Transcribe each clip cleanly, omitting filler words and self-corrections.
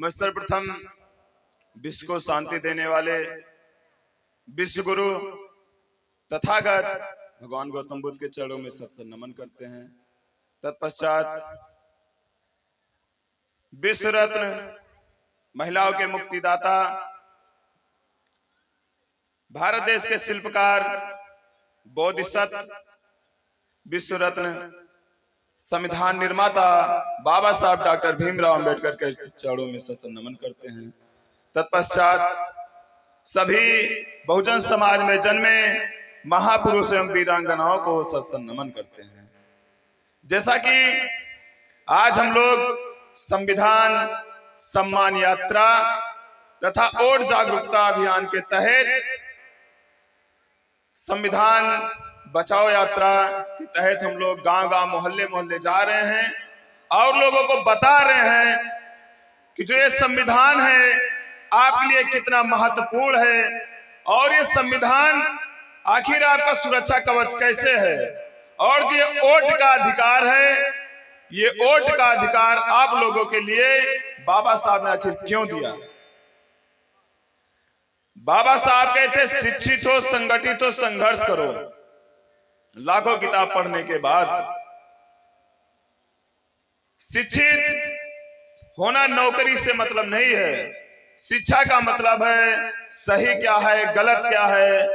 मैं सर्वप्रथम विश्व को शांति देने वाले विश्व गुरु तथागत भगवान गौतम बुद्ध के चरणों में सत्सर नमन करते हैं। तत्पश्चात विश्व रत्न महिलाओं के मुक्तिदाता भारत देश के शिल्पकार बोधिसत्व विश्व रत्न संविधान निर्माता बाबा साहब डॉक्टर भीमराव अंबेडकर के चरणों में सत्सर नमन करते हैं। तत्पश्चात सभी बहुजन समाज में जन्मे महापुरुष एवं वीरांगनाओं को सत्सर नमन करते हैं। जैसा कि आज हम लोग संविधान सम्मान यात्रा तथा वोट जागरूकता अभियान के तहत संविधान बचाओ यात्रा के तहत हम लोग गांव-गांव मोहल्ले जा रहे हैं और लोगों को बता रहे हैं कि जो ये संविधान है आपके लिए कितना महत्वपूर्ण है और ये संविधान आखिर आपका सुरक्षा कवच कैसे है। और जो ये वोट का अधिकार है, ये वोट का अधिकार आप लोगों के लिए बाबा साहब ने आखिर क्यों दिया। बाबा साहब कहते शिक्षित हो, संगठित हो, संघर्ष करो। लाखों किताब पढ़ने के बाद शिक्षित होना नौकरी से मतलब नहीं है। शिक्षा का मतलब है सही क्या है, गलत क्या है,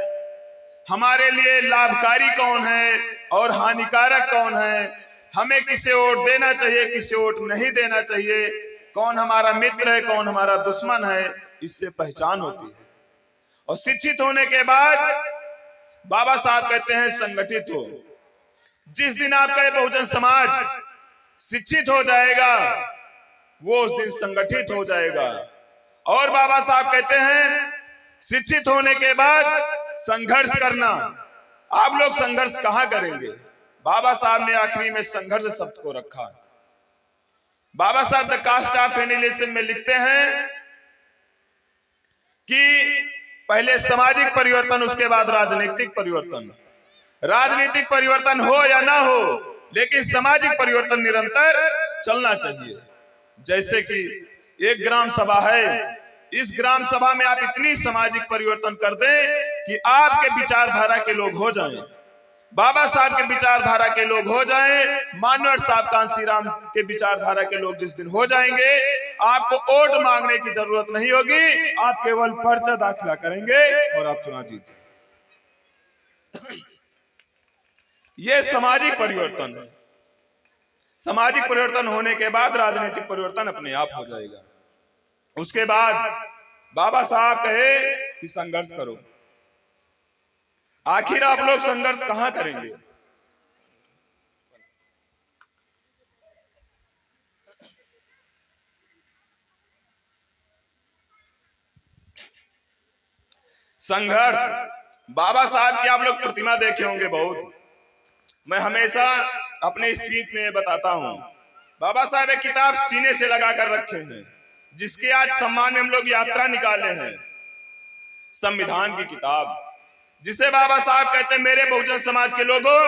हमारे लिए लाभकारी कौन है और हानिकारक कौन है, हमें किसे वोट देना चाहिए, किसे वोट नहीं देना चाहिए, कौन हमारा मित्र है, कौन हमारा दुश्मन है, इससे पहचान होती है। और शिक्षित होने के बाद बाबा साहब कहते हैं संगठित हो। जिस दिन आपका ये बहुजन समाज शिक्षित हो जाएगा वो उस दिन संगठित हो जाएगा। और बाबा साहब कहते हैं शिक्षित होने के बाद संघर्ष करना। आप लोग संघर्ष कहां करेंगे? बाबा साहब ने आखिरी में संघर्ष शब्द को रखा। बाबा साहब द कास्ट ऑफ एनिहिलेशन में लिखते हैं कि पहले सामाजिक परिवर्तन, उसके बाद राजनीतिक परिवर्तन। राजनीतिक परिवर्तन हो या ना हो, लेकिन सामाजिक परिवर्तन निरंतर चलना चाहिए। जैसे कि एक ग्राम सभा है, इस ग्राम सभा में आप इतनी सामाजिक परिवर्तन कर दें कि आपके विचारधारा के लोग हो जाएं, बाबा साहब के विचारधारा के लोग हो जाएं, मानव साहब कांसीराम के विचारधारा के लोग जिस दिन हो जाएंगे, आपको वोट मांगने की जरूरत नहीं होगी, आप केवल पर्चा दाखिला करेंगे और आप चुनाव जीत जाएंगे। ये सामाजिक परिवर्तन है। सामाजिक परिवर्तन होने के बाद राजनीतिक परिवर्तन अपने आप हो जाएगा। उसके बाद बाबा साहब कहे कि संघर्ष करो। आखिर आप लोग संघर्ष कहां करेंगे? संघर्ष, बाबा साहब की आप लोग प्रतिमा देखे होंगे बहुत। मैं हमेशा अपने स्पीच में बताता हूं, बाबा साहब एक किताब सीने से लगा कर रखे हैं, जिसके आज सम्मान में हम लोग यात्रा निकाले हैं। संविधान की किताब, जिसे बाबा साहब कहते हैं मेरे बहुजन समाज के लोगों,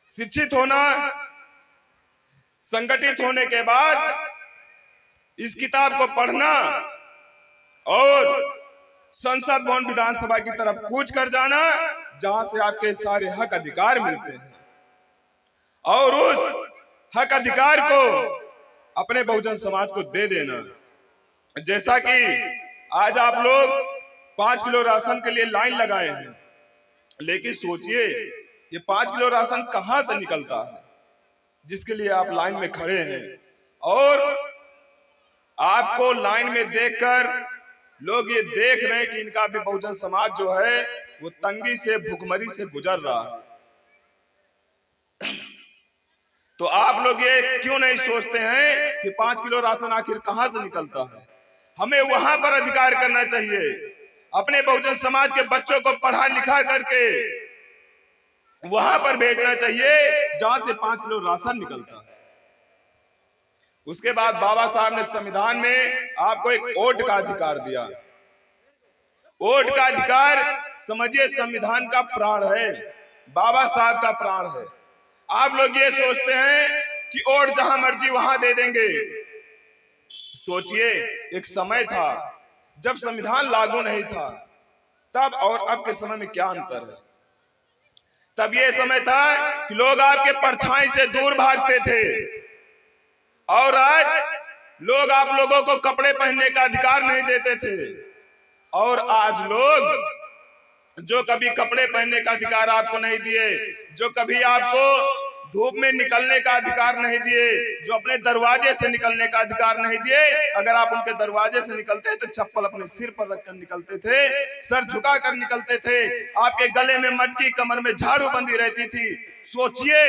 शिक्षित होना, संगठित होने के बाद इस किताब को पढ़ना और संसद भवन विधानसभा की तरफ कूच कर जाना, जहां से आपके सारे हक अधिकार मिलते हैं, और उस हक अधिकार को अपने बहुजन समाज को दे देना। जैसा कि आज आप लोग 5 किलो राशन के लिए लाइन लगाए हैं, लेकिन सोचिए ये 5 किलो राशन कहां से निकलता है जिसके लिए आप लाइन में खड़े हैं। और आपको लाइन में देखकर लोग ये देख रहे हैं कि इनका भी बहुजन समाज जो है वो तंगी से, भुखमरी से गुजर रहा है। तो आप लोग ये क्यों नहीं सोचते हैं कि 5 किलो राशन आखिर कहां से निकलता है? हमें वहां पर अधिकार करना चाहिए। अपने बहुजन समाज के बच्चों को पढ़ा लिखा करके वहां पर भेजना चाहिए जहां से 5 किलो राशन निकलता है। उसके बाद बाबा साहब ने संविधान में आपको एक वोट का अधिकार दिया। वोट का अधिकार समझिए संविधान का प्राण है, बाबा साहब का प्राण है। आप लोग ये सोचते हैं कि वोट जहां मर्जी वहां दे देंगे। सोचिए, एक समय था जब संविधान लागू नहीं था, तब और अब के समय में क्या अंतर है। तब ये समय था कि लोग आपके परछाई से दूर भागते थे, और आज लोग आप लोगों को कपड़े पहनने का अधिकार नहीं देते थे, और आज लोग जो कभी कपड़े पहनने का अधिकार आपको नहीं दिए, जो कभी आपको धूप में निकलने का अधिकार नहीं दिए, जो अपने दरवाजे से निकलने का अधिकार नहीं दिए, अगर आप उनके दरवाजे से निकलते तो चप्पल अपने सिर पर रखकर निकलते थे, सर झुका कर निकलते थे, आपके गले में मटकी, कमर में झाड़ू बंधी रहती थी। सोचिए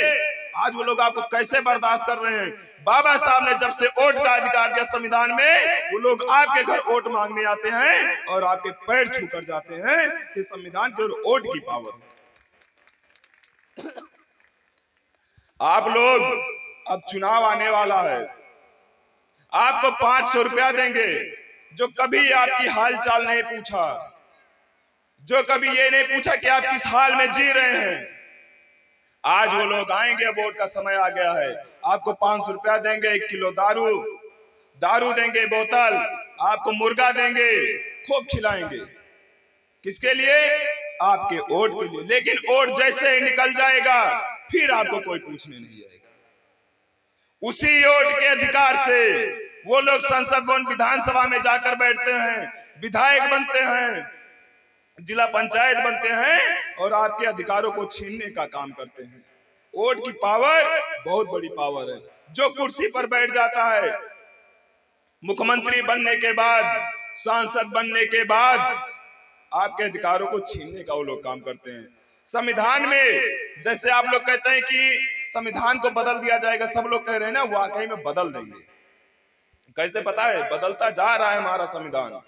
आज वो लोग आपको कैसे बर्दाश्त कर रहे हैं। बाबा साहब ने जब से वोट का अधिकार दिया संविधान में, वो लोग आपके घर वोट मांगने आते हैं और आपके पैर छू कर जाते हैं। कि संविधान की और वोट की पावर। आप लोग, अब चुनाव आने वाला है, आपको 500 रुपया देंगे, जो कभी आपकी हाल चाल नहीं पूछा, जो कभी ये नहीं पूछा कि आप किस हाल में जी रहे हैं। आज वो लोग आएंगे, वोट का समय आ गया है, आपको 500 रुपया देंगे, 1 किलो दारू देंगे, बोतल, आपको मुर्गा देंगे, खूब खिलाएंगे। किसके लिए? आपके वोट के लिए। लेकिन वोट जैसे ही निकल जाएगा, फिर आपको कोई पूछने नहीं आएगा। उसी वोट के अधिकार से वो लोग संसद भवन, विधानसभा में जाकर बैठते हैं, विधायक बनते हैं, जिला पंचायत बनते हैं, और आपके अधिकारों को छीनने का काम करते हैं। वोट की पावर बहुत बड़ी पावर है। जो कुर्सी पर बैठ जाता है, मुख्यमंत्री बनने के बाद, सांसद बनने के बाद, आपके अधिकारों को छीनने का वो लोग काम करते हैं। संविधान में जैसे आप लोग कहते हैं कि संविधान को बदल दिया जाएगा, सब लोग कह रहे हैं ना, वाकई में बदल देंगे। कैसे पता है? बदलता जा रहा है हमारा संविधान।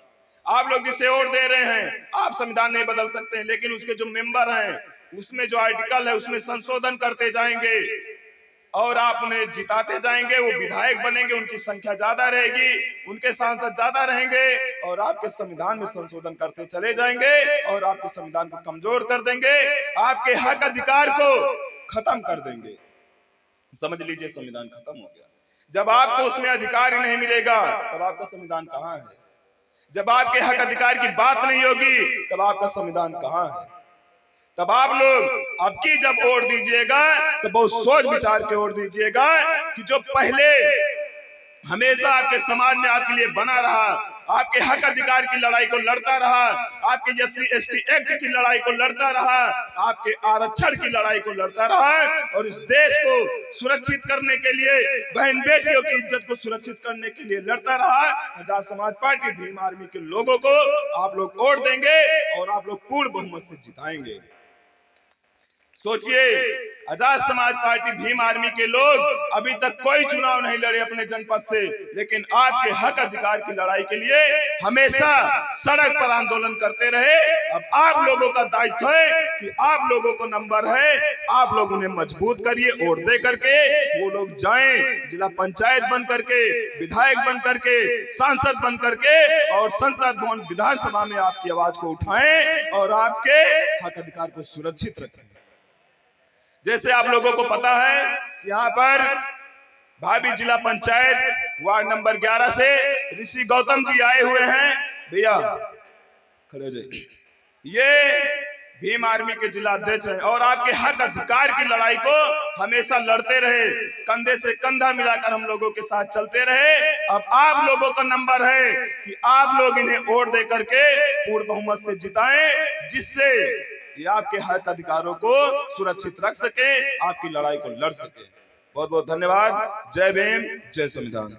आप लोग जिसे वोट दे रहे हैं, आप संविधान नहीं बदल सकते हैं, लेकिन उसके जो मेंबर हैं, उसमें जो आर्टिकल है, उसमें संशोधन करते जाएंगे और आप उन्हें जिताते जाएंगे। वो विधायक बनेंगे, उनकी संख्या ज्यादा रहेगी, उनके सांसद ज्यादा रहेंगे, और आपके संविधान में संशोधन करते चले जाएंगे और आपके संविधान को कमजोर कर देंगे, आपके हक अधिकार को खत्म कर देंगे। समझ लीजिए, संविधान खत्म हो गया। जब आपको उसमें अधिकार ही नहीं मिलेगा, तब आपका संविधान कहाँ है? जब आपके हक अधिकार की बात नहीं होगी, तब आपका संविधान कहाँ है? तब आप लोग अब की जब वोट दीजिएगा, तो बहुत सोच विचार के वोट दीजिएगा कि जो पहले हमेशा आपके समाज में आपके लिए बना रहा, आपके हक अधिकार की लड़ाई को लड़ता रहा, आपके SC/ST एक्ट की लड़ाई को लड़ता रहा, आपके आरक्षण की लड़ाई को लड़ता रहा, और इस देश को सुरक्षित करने के लिए, बहन बेटियों की इज्जत को सुरक्षित करने के लिए लड़ता रहा। आजाद समाज पार्टी भीम आर्मी के लोगों को आप लोग वोट देंगे और आप लोग पूर्ण बहुमत से जिताएंगे। सोचिए, आजाद समाज पार्टी भीम आर्मी के लोग अभी तक कोई चुनाव नहीं लड़े अपने जनपद से, लेकिन आपके हक अधिकार की लड़ाई के लिए हमेशा सड़क पर आंदोलन करते रहे। अब आप लोगों का दायित्व है कि आप लोगों को नंबर है, आप लोग उन्हें मजबूत करिए, वोट दे करके वो लोग जाएं, जिला पंचायत बन करके, विधायक बन करके, सांसद बन करके, और संसद भवन, विधानसभा में आपकी आवाज को उठाएं और आपके हक अधिकार को सुरक्षित रखें। जैसे आप लोगों को पता है, यहाँ पर भाभी जिला पंचायत वार्ड नंबर 11 से ऋषि गौतम जी आए हुए हैं। भैया खड़े हो जाइए। ये भीम आर्मी के जिला अध्यक्ष हैं और आपके हक अधिकार की लड़ाई को हमेशा लड़ते रहे, कंधे से कंधा मिलाकर हम लोगों के साथ चलते रहे। अब आप लोगों का नंबर है कि आप लोग इन्हें वोट दे करके पूर्ण बहुमत से जिताएं, जिससे ये आपके हक अधिकारों को सुरक्षित रख सके, आपकी लड़ाई को लड़ सके। बहुत बहुत धन्यवाद। जय भीम, जय संविधान।